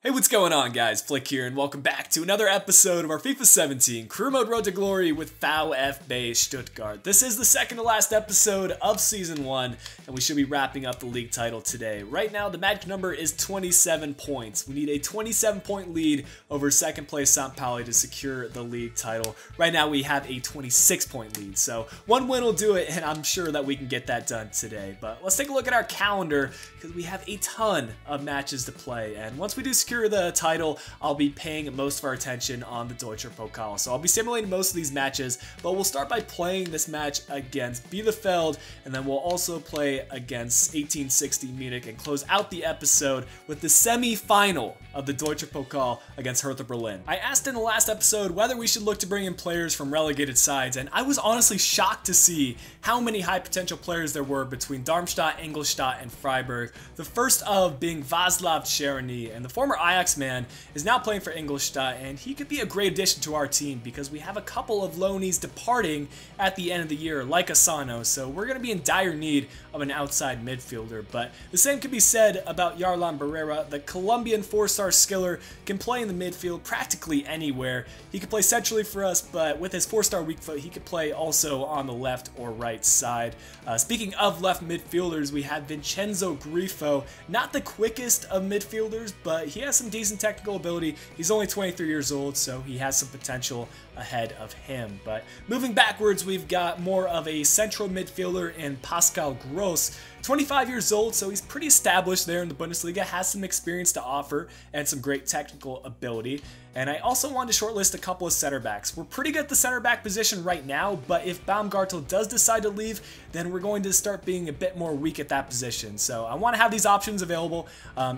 Hey, what's going on, guys? Flick here, and welcome back to another episode of our FIFA 17 Career Mode Road to Glory with VfB Stuttgart. This is the second to last episode of Season 1, and we should be wrapping up the league title today. Right now, the magic number is 27 points. We need a 27-point lead over second place St. Pauli to secure the league title. Right now, we have a 26-point lead, so one win will do it, and I'm sure that we can get that done today. But let's take a look at our calendar, because we have a ton of matches to play, and once we do secure the title, I'll be paying most of our attention on the Deutscher Pokal. So I'll be simulating most of these matches, but we'll start by playing this match against Bielefeld, and then we'll also play against 1860 Munich and close out the episode with the semi-final of the Deutscher Pokal against Hertha Berlin. I asked in the last episode whether we should look to bring in players from relegated sides, and I was honestly shocked to see how many high potential players there were between Darmstadt, Ingolstadt, and Freiburg. The first of being Václav Černý, and the former Ajax man is now playing for Ingolstadt, and he could be a great addition to our team because we have a couple of loanees departing at the end of the year, like Asano, so we're going to be in dire need of an outside midfielder. But the same could be said about Yarlan Barrera. The Colombian four-star skiller can play in the midfield practically anywhere. He could play centrally for us, but with his four-star weak foot, he could play also on the left or right side. Speaking of left midfielders, we have Vincenzo Grifo, not the quickest of midfielders, but he has some decent technical ability. He's only 23 years old, so he has some potential ahead of him. But moving backwards, we've got more of a central midfielder in Pascal Gross, 25 years old, so he's pretty established there in the Bundesliga, has some experience to offer and some great technical ability. And I also wanted to shortlist a couple of center backs. We're pretty good at the center back position right now, but if Baumgartel does decide to leave, then we're going to start being a bit more weak at that position. So I want to have these options available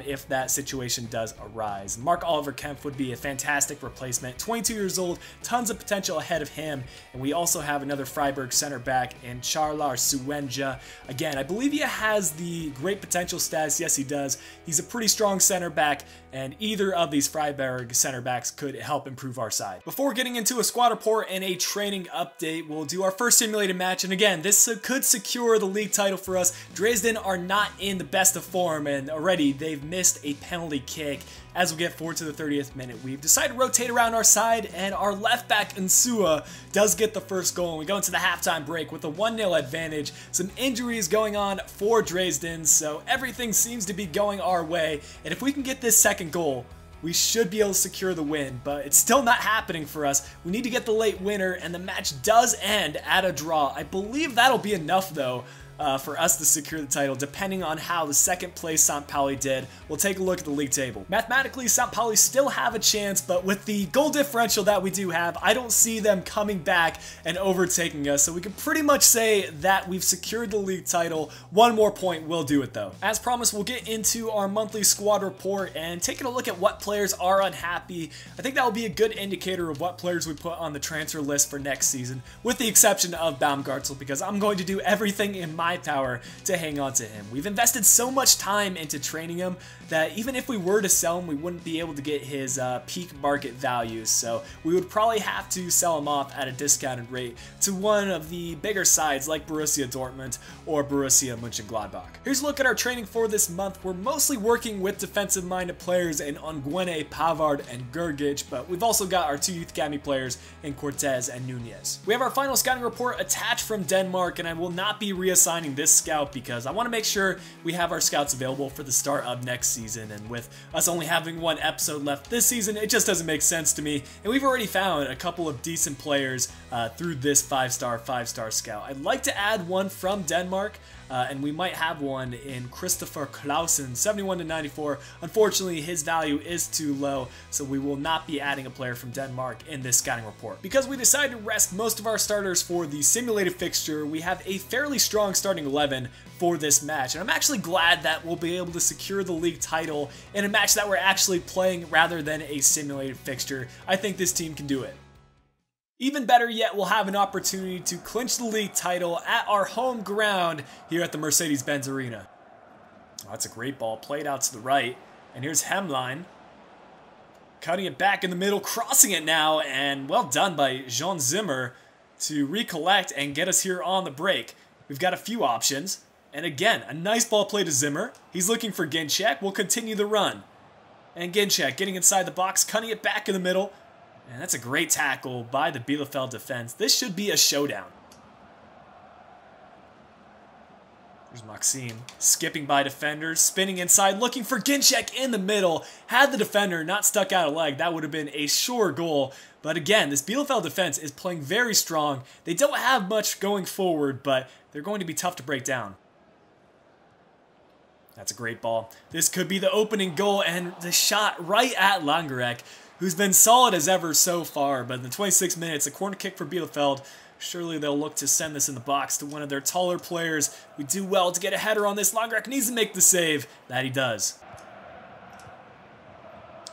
if that situation does arise. Marc-Oliver Kempf would be a fantastic replacement. 22 years old, tons of potential ahead of him. And we also have another Freiburg center back in Charlar Suenja. Again, I believe he has the great potential stats. Yes, he does. He's a pretty strong center back, and either of these Freiburg center backs could help improve our side. Before getting into a squad report and a training update, we'll do our first simulated match, and again, this could secure the league title for us. Dresden are not in the best of form, and already they've missed a penalty kick. As we get forward to the 30th minute, we've decided to rotate around our side, and our left back Insua does get the first goal, and we go into the halftime break with a 1-0 advantage. Some injuries going on for Dresden, so everything seems to be going our way, and if we can get this second goal, we should be able to secure the win, but it's still not happening for us. We need to get the late winner, and the match does end at a draw. I believe that'll be enough, though, for us to secure the title, depending on how the second place St. Pauli did. We'll take a look at the league table. Mathematically, St. Pauli still have a chance, but with the goal differential that we do have, I don't see them coming back and overtaking us, so we can pretty much say that we've secured the league title. One more point will do it, though. As promised, we'll get into our monthly squad report and taking a look at what players are unhappy. I think that will be a good indicator of what players we put on the transfer list for next season, with the exception of Baumgartel, because I'm going to do everything in my power to hang on to him. We've invested so much time into training him that even if we were to sell him, we wouldn't be able to get his peak market values, so we would probably have to sell him off at a discounted rate to one of the bigger sides like Borussia Dortmund or Borussia Mönchengladbach. Here's a look at our training for this month. We're mostly working with defensive-minded players in Onguene, Pavard, and Gergic, but we've also got our two youth academy players in Cortez and Nunez. We have our final scouting report attached from Denmark, and I will not be reassigning this scout because I want to make sure we have our scouts available for the start of next season, and with us only having one episode left this season, it just doesn't make sense to me, and we've already found a couple of decent players through this five-star scout. I'd like to add one from Denmark, and we might have one in Christopher Clausen, 71 to 94. Unfortunately, his value is too low, so we will not be adding a player from Denmark in this scouting report. Because we decided to rest most of our starters for the simulated fixture, we have a fairly strong starting 11 for this match, and I'm actually glad that we'll be able to secure the league title in a match that we're actually playing rather than a simulated fixture. I think this team can do it. Even better yet, we'll have an opportunity to clinch the league title at our home ground here at the Mercedes-Benz Arena. Oh, that's a great ball, played out to the right, and here's Hemline, cutting it back in the middle, crossing it now, and well done by Jean Zimmer to recollect and get us here on the break. We've got a few options, and again, a nice ball play to Zimmer. He's looking for Ginczek. We'll continue the run. And Ginczek getting inside the box, cutting it back in the middle. And that's a great tackle by the Bielefeld defense. This should be a showdown. There's Maxime skipping by defenders, spinning inside, looking for Ginczek in the middle. Had the defender not stuck out a leg, that would have been a sure goal. But again, this Bielefeld defense is playing very strong. They don't have much going forward, but they're going to be tough to break down. That's a great ball. This could be the opening goal, and the shot right at Langerek, who's been solid as ever so far. But in the 26 minutes, a corner kick for Bielefeld. Surely they'll look to send this in the box to one of their taller players. We do well to get a header on this. Langerek needs to make the save. That he does.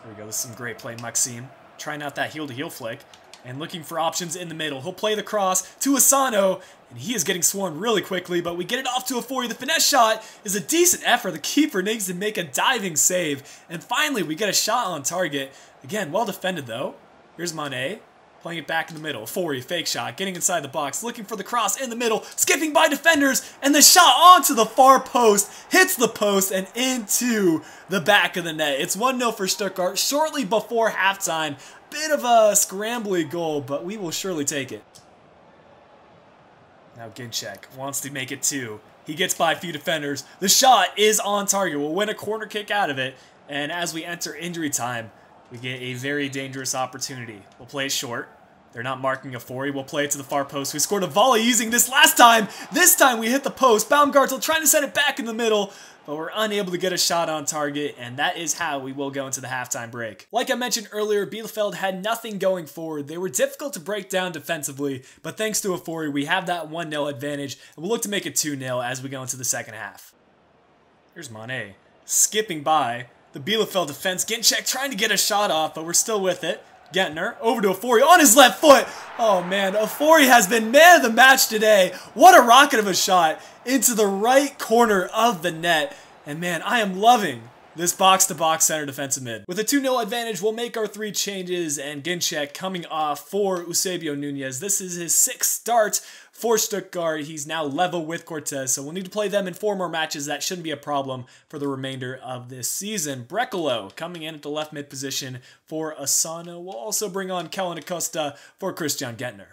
There we go. This is some great play. Maxime trying out that heel-to-heel flick and looking for options in the middle. He'll play the cross to Asano, and he is getting swarmed really quickly, but we get it off to Ofori. The finesse shot is a decent effort. The keeper needs to make a diving save, and finally we get a shot on target. Again, well defended though. Here's Mane. Playing it back in the middle. Ofori, fake shot, getting inside the box, looking for the cross in the middle, skipping by defenders, and the shot onto the far post, hits the post, and into the back of the net. It's 1-0 for Stuttgart shortly before halftime. Bit of a scrambly goal, but we will surely take it. Now Ginczek wants to make it 2. He gets by a few defenders. The shot is on target. We'll win a corner kick out of it, and as we enter injury time, we get a very dangerous opportunity. We'll play it short. They're not marking Ofori. We'll play it to the far post. We scored a volley using this last time. This time we hit the post. Baumgartel trying to send it back in the middle, but we're unable to get a shot on target, and that is how we will go into the halftime break. Like I mentioned earlier, Bielefeld had nothing going forward. They were difficult to break down defensively, but thanks to Ofori, we have that 1-0 advantage, and we'll look to make it 2-0 as we go into the second half. Here's Mane skipping by the Bielefeld defense. Ginczek trying to get a shot off, but we're still with it. Gentner over to Ofori on his left foot. Oh man, Ofori has been man of the match today. What a rocket of a shot into the right corner of the net. And man, I am loving this box-to-box center defensive mid. With a 2-0 advantage, we'll make our 3 changes, and Ginczek coming off for Eusebio Nunez. This is his 6th start for Stuttgart. He's now level with Cortez, so we'll need to play them in 4 more matches. That shouldn't be a problem for the remainder of this season. Brekalo coming in at the left mid position for Asano. We'll also bring on Kellen Acosta for Christian Gentner.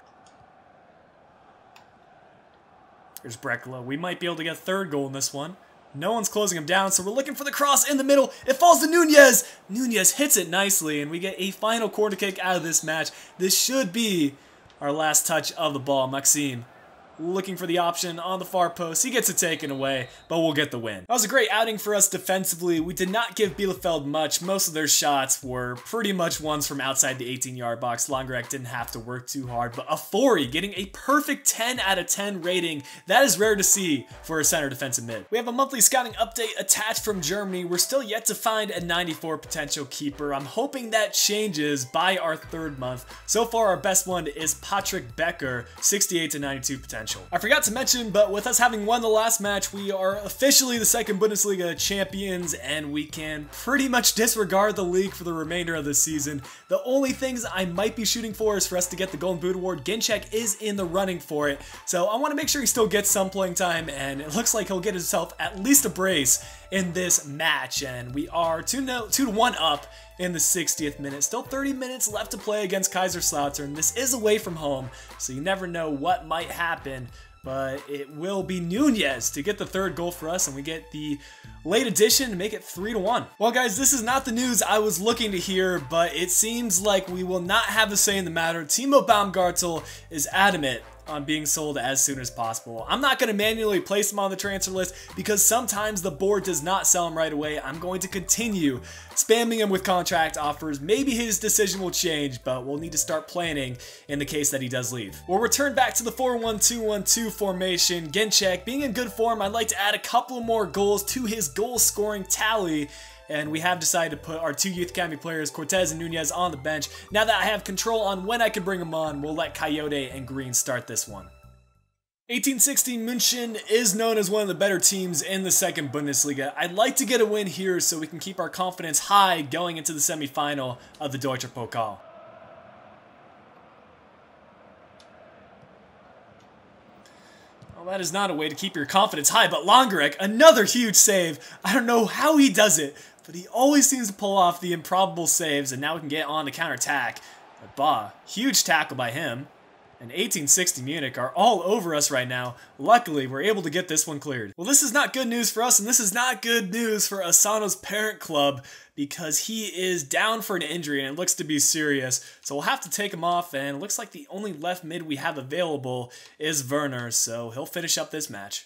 Here's Brekalo. We might be able to get a 3rd goal in this one. No one's closing him down, so we're looking for the cross in the middle. It falls to Nunez. Nunez hits it nicely, and we get a final corner kick out of this match. This should be our last touch of the ball. Maxime looking for the option on the far post. He gets it taken away, but we'll get the win. That was a great outing for us defensively. We did not give Bielefeld much. Most of their shots were pretty much ones from outside the 18-yard box. Langerek didn't have to work too hard, but Ofori getting a perfect 10 out of 10 rating. That is rare to see for a center defensive mid. We have a monthly scouting update attached from Germany. We're still yet to find a 94 potential keeper. I'm hoping that changes by our 3rd month. So far, our best one is Patrick Becker, 68 to 92 potential. I forgot to mention, but with us having won the last match, we are officially the 2nd Bundesliga champions, and we can pretty much disregard the league for the remainder of the season. The only things I might be shooting for is for us to get the Golden Boot Award. Ginczek is in the running for it, so I want to make sure he still gets some playing time, and it looks like he'll get himself at least a brace in this match, and we are 2-1 up in the 60th minute. Still 30 minutes left to play against Kaiserslautern. This is away from home, so you never know what might happen, but it will be Nunez to get the 3rd goal for us, and we get the late addition to make it 3-1. Well guys, this is not the news I was looking to hear, but it seems like we will not have a say in the matter. Timo Baumgartel is adamant on being sold as soon as possible. I'm not going to manually place him on the transfer list because sometimes the board does not sell him right away. I'm going to continue spamming him with contract offers. Maybe his decision will change, but we'll need to start planning in the case that he does leave. We'll return back to the 4-1-2-1-2 formation. Ginczek being in good form, I'd like to add a couple more goals to his goal scoring tally. And we have decided to put our 2 Youth Academy players, Cortez and Nunez, on the bench. Now that I have control on when I can bring them on, we'll let Coyote and Green start this one. 1816 München is known as one of the better teams in the 2nd Bundesliga. I'd like to get a win here so we can keep our confidence high going into the semifinal of the Deutscher Pokal. Well, that is not a way to keep your confidence high, but Langerek, another huge save. I don't know how he does it, but he always seems to pull off the improbable saves, and now we can get on the counterattack. But bah, huge tackle by him. And 1860 Munich are all over us right now. Luckily, we're able to get this one cleared. Well, this is not good news for us, and this is not good news for Asano's parent club, because he is down for an injury, and it looks to be serious. So we'll have to take him off, and it looks like the only left mid we have available is Werner, so he'll finish up this match.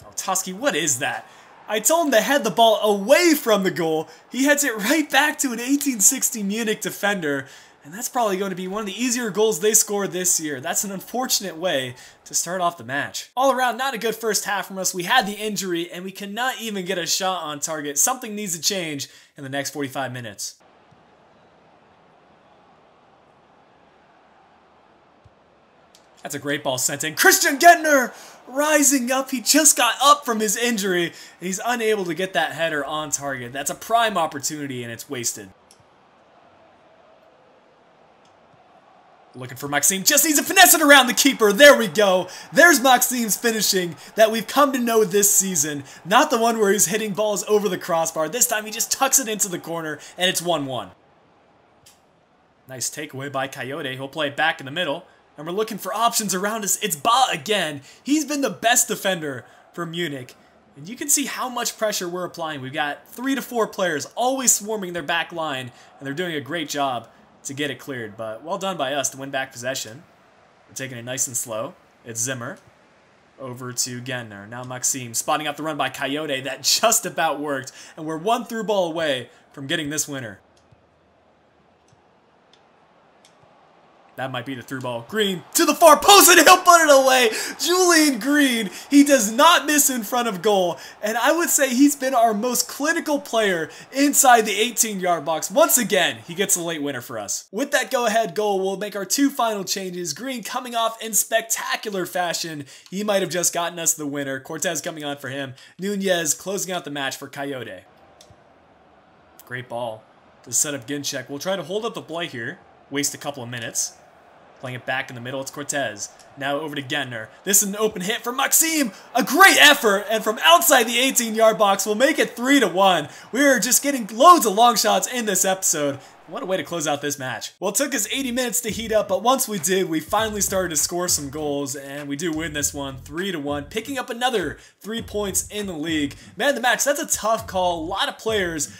Oh, Toski, what is that? I told him to head the ball away from the goal. He heads it right back to an 1860 Munich defender. And that's probably going to be one of the easier goals they scored this year. That's an unfortunate way to start off the match. All around, not a good first half from us. We had the injury, and we cannot even get a shot on target. Something needs to change in the next 45 minutes. That's a great ball sent in. Christian Gentner rising up. He just got up from his injury, and he's unable to get that header on target. That's a prime opportunity, and it's wasted. Looking for Maxime. Just needs to finesse it around the keeper. There we go. There's Maxime's finishing that we've come to know this season. Not the one where he's hitting balls over the crossbar. This time he just tucks it into the corner, and it's 1-1. Nice takeaway by Coyote. He'll play it back in the middle. And we're looking for options around us. It's Ba again. He's been the best defender for Munich. And you can see how much pressure we're applying. We've got 3 to 4 players always swarming their back line. And they're doing a great job to get it cleared. But well done by us to win back possession. We're taking it nice and slow. It's Zimmer. Over to Gentner. Now Maxime spotting out the run by Coyote. That just about worked. And we're 1 through ball away from getting this winner. That might be the through ball. Green to the far post, and he'll put it away. Julian Green, he does not miss in front of goal. And I would say he's been our most clinical player inside the 18-yard box. Once again, he gets a late winner for us. With that go-ahead goal, we'll make our 2 final changes. Green coming off in spectacular fashion. He might have just gotten us the winner. Cortez coming on for him. Nunez closing out the match for Coyote. Great ball to set up Ginczek. We'll try to hold up the play here. Waste a couple of minutes. Playing it back in the middle, it's Cortez. Now over to Gentner. This is an open hit from Maxime. A great effort, and from outside the 18-yard box, we'll make it 3-1. We're just getting loads of long shots in this episode. What a way to close out this match. Well, it took us 80 minutes to heat up, but once we did, we finally started to score some goals, and we do win this one 3-1, picking up another 3 points in the league. Man of the match, that's a tough call. A lot of players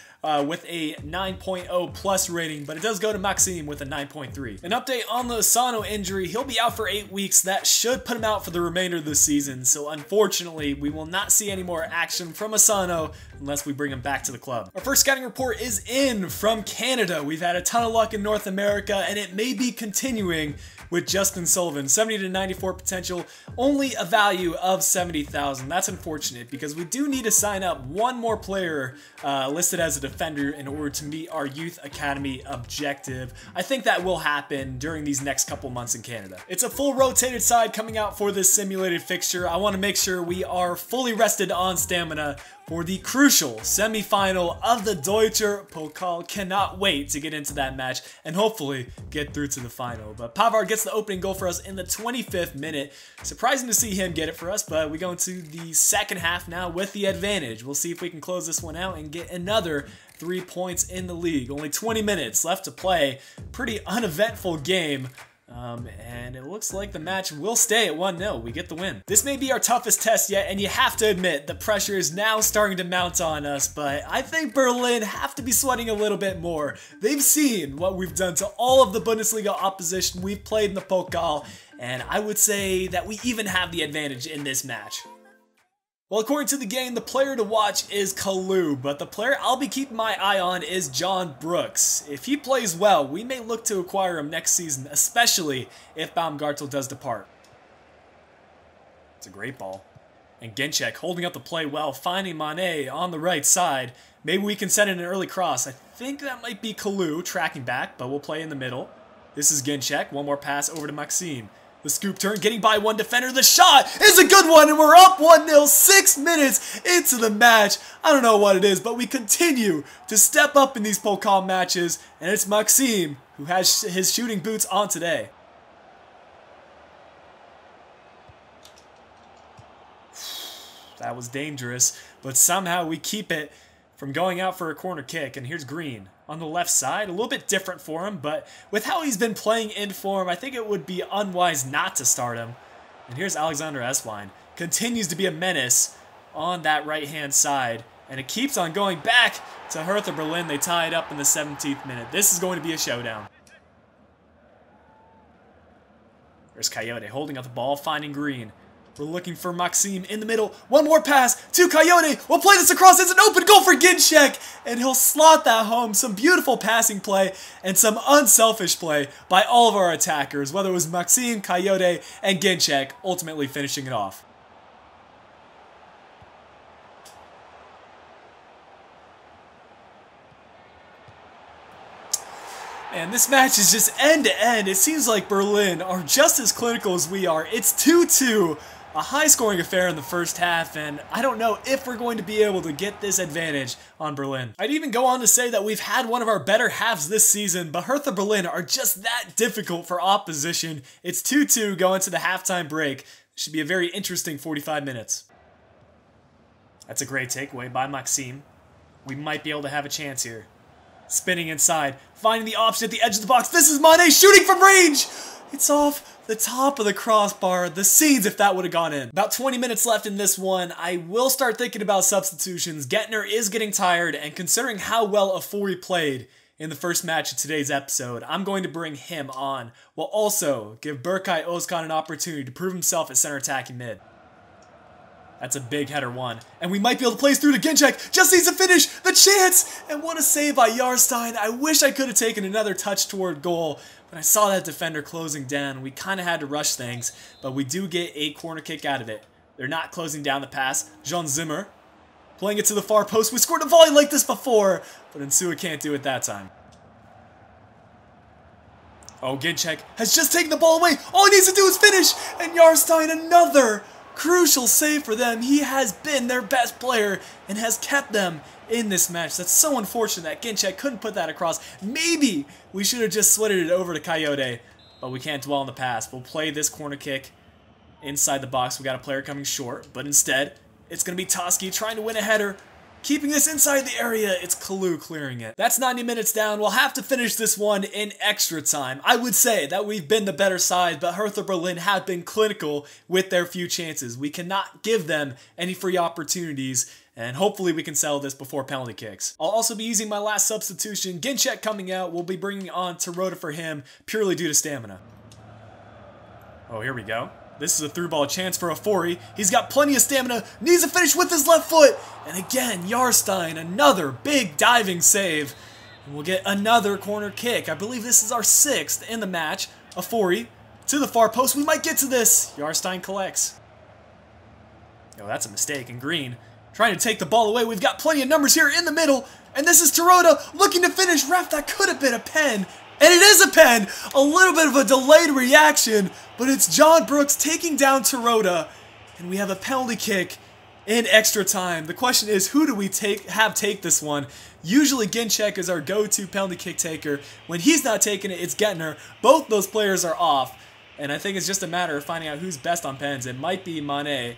with a 9.0 plus rating, but it does go to Maxime with a 9.3. An update on the Asano injury. He'll be out for 8 weeks. That should put him out for the remainder of the season, so unfortunately, we will not see any more action from Asano unless we bring him back to the club. Our first scouting report is in from Canada. We've had a ton of luck in North America, and it may be continuing with Justin Sullivan. 70 to 94 potential, only a value of 70,000. That's unfortunate because we do need to sign up one more player listed as a defender in order to meet our youth academy objective. I think that will happen during these next couple months in Canada. It's a full rotated side coming out for this simulated fixture. I want to make sure we are fully rested on stamina for the crucial semi-final of the Deutscher Pokal. Cannot wait to get into that match and hopefully get through to the final. But Pavard gets the opening goal for us in the 25th minute. Surprising to see him get it for us, but we go into the second half now with the advantage. We'll see if we can close this one out and get another 3 points in the league. Only 20 minutes left to play. Pretty uneventful game. And it looks like the match will stay at 1-0. We get the win. This may be our toughest test yet, and you have to admit the pressure is now starting to mount on us, but I think Berlin have to be sweating a little bit more. They've seen what we've done to all of the Bundesliga opposition we've played in the Pokal, and I would say that we even have the advantage in this match. Well, according to the game, the player to watch is Kalu, but the player I'll be keeping my eye on is John Brooks. If he plays well, we may look to acquire him next season, especially if Baumgartel does depart. It's a great ball. And Ginczek holding up the play well, finding Mane on the right side. Maybe we can send in an early cross. I think that might be Kalu tracking back, but we'll play in the middle. This is Ginczek. One more pass over to Maxime. The scoop turn, getting by one defender. The shot is a good one, and we're up 1-0, 6 minutes into the match. I don't know what it is, but we continue to step up in these Pokal matches, and it's Maxime who has his shooting boots on today. That was dangerous, but somehow we keep it from going out for a corner kick. And here's Green on the left side. A little bit different for him, but with how he's been playing in form, I think it would be unwise not to start him. And here's Alexander S1E11. Continues to be a menace on that right-hand side. And it keeps on going back to Hertha Berlin. They tie it up in the 17th minute. This is going to be a showdown. There's Coyote holding up the ball, finding Green. We're looking for Maxime in the middle. One more pass to Coyote. We'll play this across. It's an open goal for Ginczek. And he'll slot that home. Some beautiful passing play and some unselfish play by all of our attackers, whether it was Maxime, Coyote, and Ginczek, ultimately finishing it off. And this match is just end to end. It seems like Berlin are just as clinical as we are. It's 2-2, a high-scoring affair in the first half, and I don't know if we're going to be able to get this advantage on Berlin. I'd even go on to say that we've had one of our better halves this season, but Hertha Berlin are just that difficult for opposition. It's 2-2 going to the halftime break. It should be a very interesting 45 minutes. That's a great takeaway by Maxime. We might be able to have a chance here. Spinning inside, finding the option at the edge of the box. This is Mane shooting from range! It's off the top of the crossbar. The scenes if that would have gone in. About 20 minutes left in this one. I will start thinking about substitutions. Gettner is getting tired, and considering how well Afori played in the first match of today's episode, I'm going to bring him on, while also give Berkay Özkan an opportunity to prove himself at center attacking mid. That's a big header one. And we might be able to place through to Ginczek. Just needs to finish the chance. And what a save by Jarstein. I wish I could have taken another touch toward goal. But I saw that defender closing down. We kind of had to rush things. But we do get a corner kick out of it. They're not closing down the pass. Jean Zimmer playing it to the far post. We scored a volley like this before. But Insua can't do it that time. Oh, Ginczek has just taken the ball away. All he needs to do is finish. And Jarstein, another crucial save for them. He has been their best player and has kept them in this match. That's so unfortunate that Ginczek couldn't put that across. Maybe we should have just slid it over to Coyote, but we can't dwell on the past. We'll play this corner kick inside the box. We got a player coming short, but instead, it's going to be Toski trying to win a header. Keeping this inside the area, it's Kalu clearing it. That's 90 minutes down. We'll have to finish this one in extra time. I would say that we've been the better side, but Hertha Berlin have been clinical with their few chances. We cannot give them any free opportunities, and hopefully we can settle this before penalty kicks. I'll also be using my last substitution. Ginczek coming out. We'll be bringing on Tarota for him, purely due to stamina. Oh, here we go. This is a through ball chance for Afori. He's got plenty of stamina, needs to finish with his left foot. And again, Jarstein, another big diving save. And we'll get another corner kick. I believe this is our 6th in the match. Afori to the far post. We might get to this. Jarstein collects. Oh, that's a mistake. And Green trying to take the ball away. We've got plenty of numbers here in the middle. And this is Tarota looking to finish. Ref, that could have been a pen. And it is a pen! A little bit of a delayed reaction, but it's John Brooks taking down Tarota, and we have a penalty kick in extra time. The question is, who do we have take this one? Usually Ginczek is our go-to penalty kick taker. When he's not taking it, it's Gettner. Both those players are off, and I think it's just a matter of finding out who's best on pens. It might be Mane.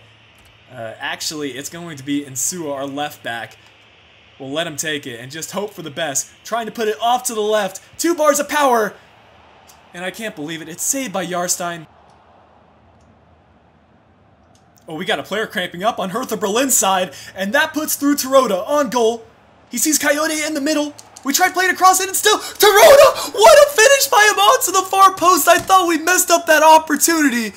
Actually, it's going to be Insua, our left back. We'll let him take it and just hope for the best. Trying to put it off to the left. 2 bars of power. And I can't believe it. It's saved by Jarstein. Oh, we got a player cramping up on Hertha Berlin's side. And that puts through Tarota on goal. He sees Coyote in the middle. We tried playing across it and still Tarota! What a finish by him onto the far post. I thought we messed up that opportunity.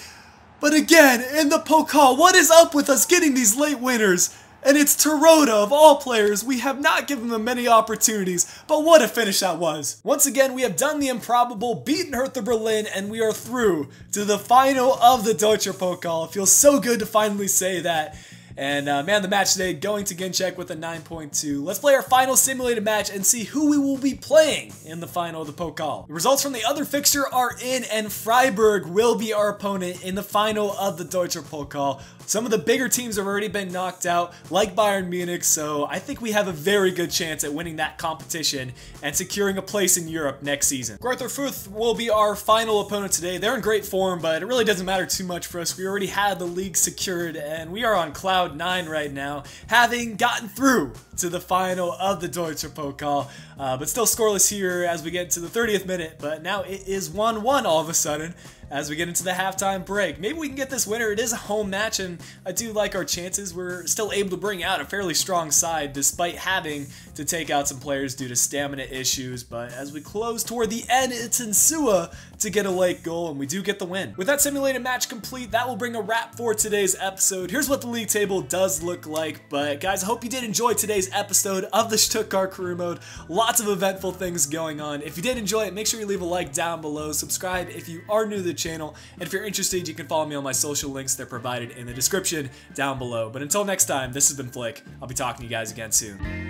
But again, in the Pokal, what is up with us getting these late winners? And it's Tarota of all players. We have not given them many opportunities, but what a finish that was. Once again, we have done the improbable, beaten Hertha Berlin, and we are through to the final of the Deutscher Pokal. It feels so good to finally say that. And man of the match today, going to Ginczek with a 9.2. Let's play our final simulated match and see who we will be playing in the final of the Pokal. The results from the other fixture are in, and Freiburg will be our opponent in the final of the Deutscher Pokal. Some of the bigger teams have already been knocked out, like Bayern Munich, so I think we have a very good chance at winning that competition and securing a place in Europe next season. Greuther Fürth will be our final opponent today. They're in great form, but it really doesn't matter too much for us. We already had the league secured, and we are on cloud Cloud 9 right now, having gotten through to the final of the Deutscher Pokal, but still scoreless here as we get to the 30th minute, but now it is 1-1 all of a sudden as we get into the halftime break. Maybe we can get this winner. It is a home match, and I do like our chances. We're still able to bring out a fairly strong side despite having to take out some players due to stamina issues, but as we close toward the end, it's Insua to get a late goal, and we do get the win. With that simulated match complete, that will bring a wrap for today's episode. Here's what the league table does look like, but guys, I hope you did enjoy today's episode of the Stuttgart Career Mode. Lots of eventful things going on. If you did enjoy it, make sure you leave a like down below, subscribe if you are new to the channel, and if you're interested, you can follow me on my social links. They're provided in the description down below. But until next time, this has been Flick. I'll be talking to you guys again soon.